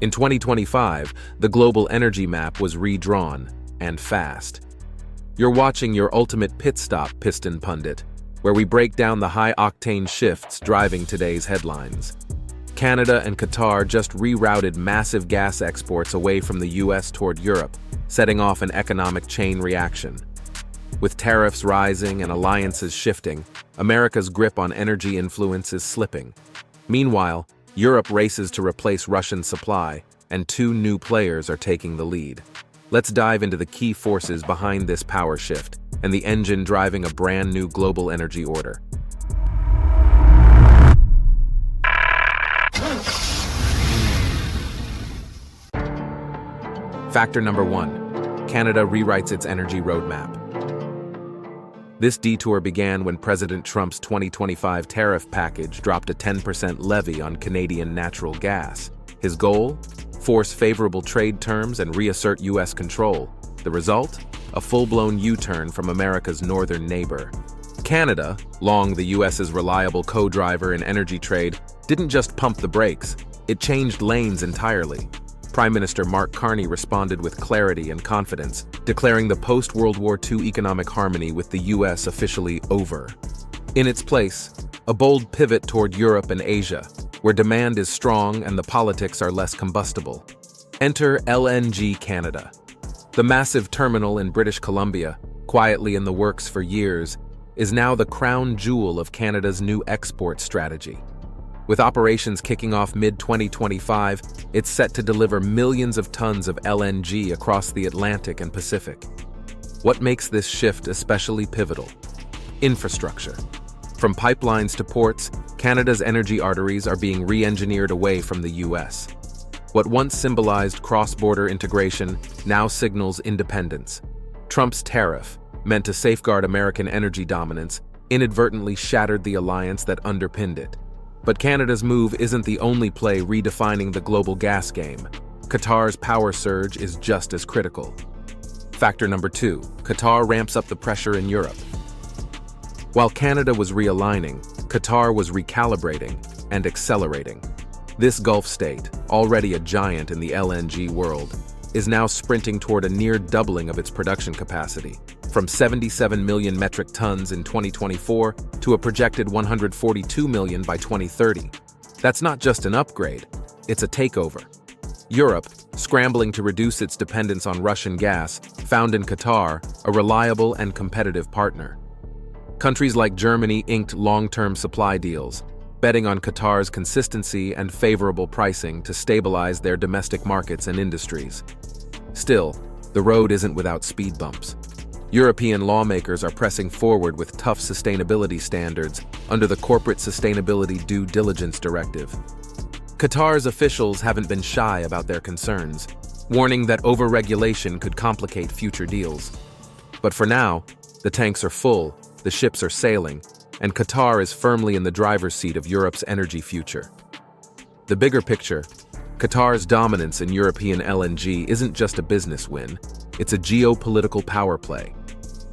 In 2025, the global energy map was redrawn, and fast. You're watching your ultimate pit stop, Piston Pundit, where we break down the high-octane shifts driving today's headlines. Canada and Qatar just rerouted massive gas exports away from the US toward Europe, setting off an economic chain reaction. With tariffs rising and alliances shifting, America's grip on energy influence is slipping. Meanwhile, Europe races to replace Russian supply, and two new players are taking the lead. Let's dive into the key forces behind this power shift and the engine driving a brand new global energy order. Factor number 1. Canada rewrites its energy roadmap. This detour began when President Trump's 2025 tariff package dropped a 10% levy on Canadian natural gas. His goal? Force favorable trade terms and reassert U.S. control. The result? A full-blown U-turn from America's northern neighbor. Canada, long the U.S.'s reliable co-driver in energy trade, didn't just pump the brakes, it changed lanes entirely. Prime Minister Mark Carney responded with clarity and confidence, declaring the post-World War II economic harmony with the U.S. officially over. In its place, a bold pivot toward Europe and Asia, where demand is strong and the politics are less combustible. Enter LNG Canada. The massive terminal in British Columbia, quietly in the works for years, is now the crown jewel of Canada's new export strategy. With operations kicking off mid-2025, it's set to deliver millions of tons of LNG across the Atlantic and Pacific. What makes this shift especially pivotal? Infrastructure. From pipelines to ports, Canada's energy arteries are being re-engineered away from the U.S. What once symbolized cross-border integration now signals independence. Trump's tariff, meant to safeguard American energy dominance, inadvertently shattered the alliance that underpinned it. But Canada's move isn't the only play redefining the global gas game. Qatar's power surge is just as critical. Factor number 2. Qatar ramps up the pressure in Europe. While Canada was realigning, Qatar was recalibrating and accelerating. This Gulf state, already a giant in the LNG world, is now sprinting toward a near doubling of its production capacity, from 77 million metric tons in 2024 to a projected 142 million by 2030. That's not just an upgrade, it's a takeover. Europe, scrambling to reduce its dependence on Russian gas, found in Qatar a reliable and competitive partner. Countries like Germany inked long-term supply deals, betting on Qatar's consistency and favorable pricing to stabilize their domestic markets and industries. Still, the road isn't without speed bumps. European lawmakers are pressing forward with tough sustainability standards under the Corporate Sustainability Due Diligence Directive. Qatar's officials haven't been shy about their concerns, warning that overregulation could complicate future deals. But for now, the tanks are full, the ships are sailing, and Qatar is firmly in the driver's seat of Europe's energy future. The bigger picture: Qatar's dominance in European LNG isn't just a business win, it's a geopolitical power play.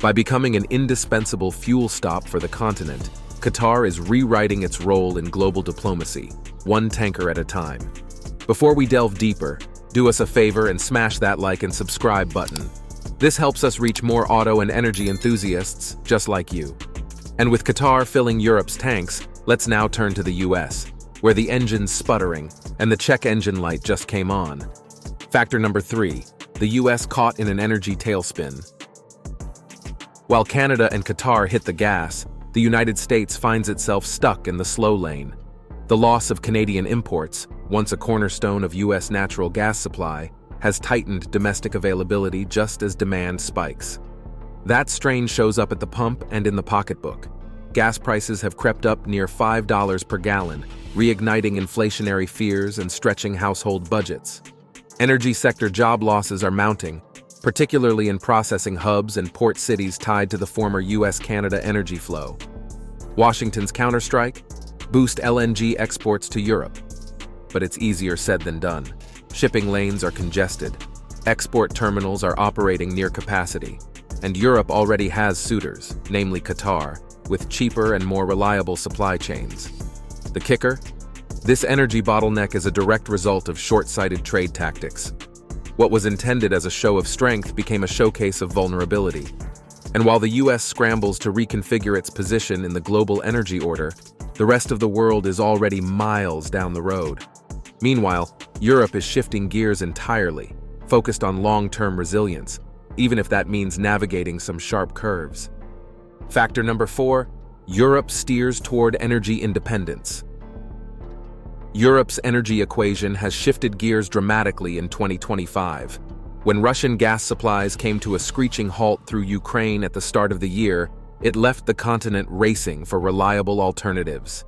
By becoming an indispensable fuel stop for the continent, Qatar is rewriting its role in global diplomacy, one tanker at a time. Before we delve deeper, do us a favor and smash that like and subscribe button. This helps us reach more auto and energy enthusiasts just like you. And with Qatar filling Europe's tanks, let's now turn to the US, where the engine's sputtering and the check engine light just came on. Factor number 3. The US caught in an energy tailspin. While Canada and Qatar hit the gas, the United States finds itself stuck in the slow lane. The loss of Canadian imports, once a cornerstone of US natural gas supply, has tightened domestic availability just as demand spikes. That strain shows up at the pump and in the pocketbook. Gas prices have crept up near $5 per gallon, reigniting inflationary fears and stretching household budgets. Energy sector job losses are mounting, particularly in processing hubs and port cities tied to the former US-Canada energy flow. Washington's counterstrike? Boost LNG exports to Europe. But it's easier said than done. Shipping lanes are congested, export terminals are operating near capacity, and Europe already has suitors, namely Qatar, with cheaper and more reliable supply chains. The kicker? This energy bottleneck is a direct result of short-sighted trade tactics. What was intended as a show of strength became a showcase of vulnerability. And while the US scrambles to reconfigure its position in the global energy order, the rest of the world is already miles down the road. Meanwhile, Europe is shifting gears entirely, focused on long-term resilience, even if that means navigating some sharp curves. Factor number 4, Europe steers toward energy independence. Europe's energy equation has shifted gears dramatically in 2025. When Russian gas supplies came to a screeching halt through Ukraine at the start of the year, it left the continent racing for reliable alternatives.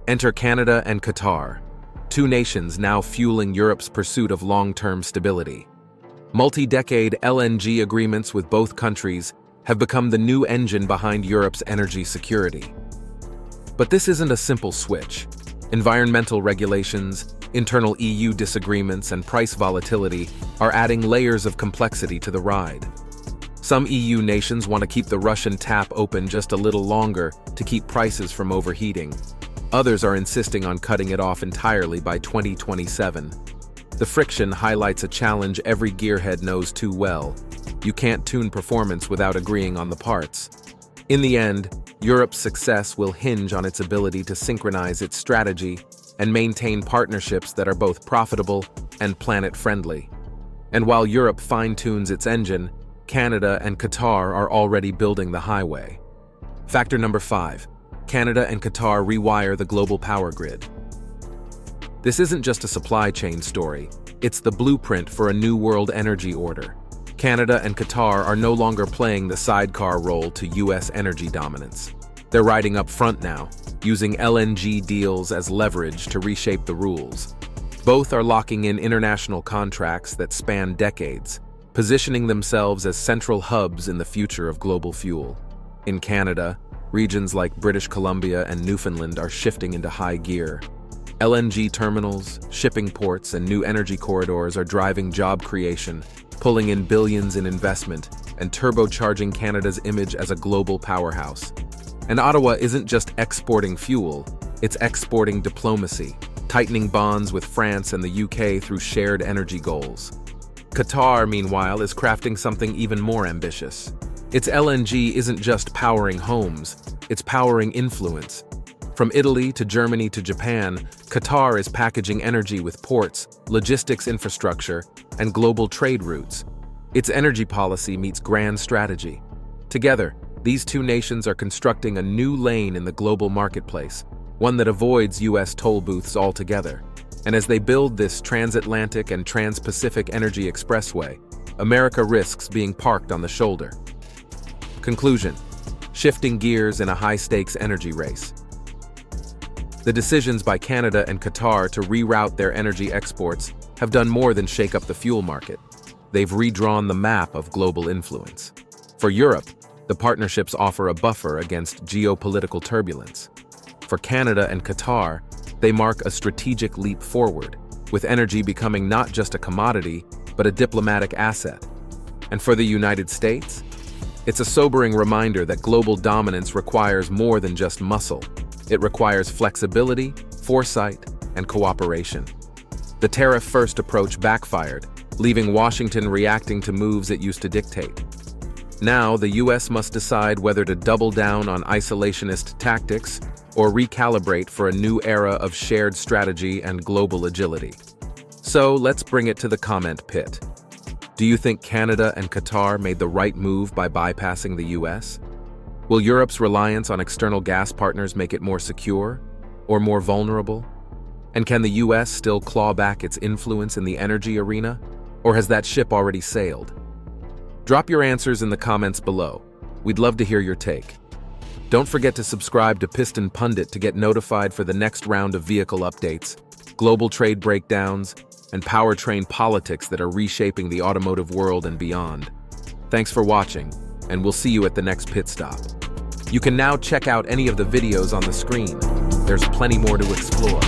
Enter Canada and Qatar, two nations now fueling Europe's pursuit of long-term stability. Multi-decade LNG agreements with both countries have become the new engine behind Europe's energy security. But this isn't a simple switch. Environmental regulations, internal EU disagreements, and price volatility are adding layers of complexity to the ride. Some EU nations want to keep the Russian tap open just a little longer to keep prices from overheating. Others are insisting on cutting it off entirely by 2027. The friction highlights a challenge every gearhead knows too well. You can't tune performance without agreeing on the parts. In the end, Europe's success will hinge on its ability to synchronize its strategy and maintain partnerships that are both profitable and planet-friendly. And while Europe fine-tunes its engine, Canada and Qatar are already building the highway. Factor number 5, Canada and Qatar rewire the global power grid. This isn't just a supply chain story, it's the blueprint for a new world energy order. Canada and Qatar are no longer playing the sidecar role to US energy dominance. They're riding up front now, using LNG deals as leverage to reshape the rules. Both are locking in international contracts that span decades, positioning themselves as central hubs in the future of global fuel. In Canada, regions like British Columbia and Newfoundland are shifting into high gear. LNG terminals, shipping ports, and new energy corridors are driving job creation, pulling in billions in investment, and turbocharging Canada's image as a global powerhouse. And Ottawa isn't just exporting fuel, it's exporting diplomacy, tightening bonds with France and the UK through shared energy goals. Qatar, meanwhile, is crafting something even more ambitious. Its LNG isn't just powering homes, it's powering influence. From Italy to Germany to Japan, Qatar is packaging energy with ports, logistics infrastructure, and global trade routes. Its energy policy meets grand strategy. Together, these two nations are constructing a new lane in the global marketplace, one that avoids US toll booths altogether. And as they build this transatlantic and trans-Pacific energy expressway, America risks being parked on the shoulder. Conclusion: shifting gears in a high-stakes energy race. The decisions by Canada and Qatar to reroute their energy exports have done more than shake up the fuel market. They've redrawn the map of global influence. For Europe, the partnerships offer a buffer against geopolitical turbulence. For Canada and Qatar, they mark a strategic leap forward, with energy becoming not just a commodity, but a diplomatic asset. And for the United States, it's a sobering reminder that global dominance requires more than just muscle. It requires flexibility, foresight, and cooperation. The tariff-first approach backfired, leaving Washington reacting to moves it used to dictate. Now, the US must decide whether to double down on isolationist tactics or recalibrate for a new era of shared strategy and global agility. So, let's bring it to the comment pit. Do you think Canada and Qatar made the right move by bypassing the US? Will Europe's reliance on external gas partners make it more secure or more vulnerable? And can the US still claw back its influence in the energy arena, or has that ship already sailed? Drop your answers in the comments below. We'd love to hear your take. Don't forget to subscribe to Piston Pundit to get notified for the next round of vehicle updates, global trade breakdowns, and powertrain politics that are reshaping the automotive world and beyond. Thanks for watching, and we'll see you at the next pit stop. You can now check out any of the videos on the screen. There's plenty more to explore.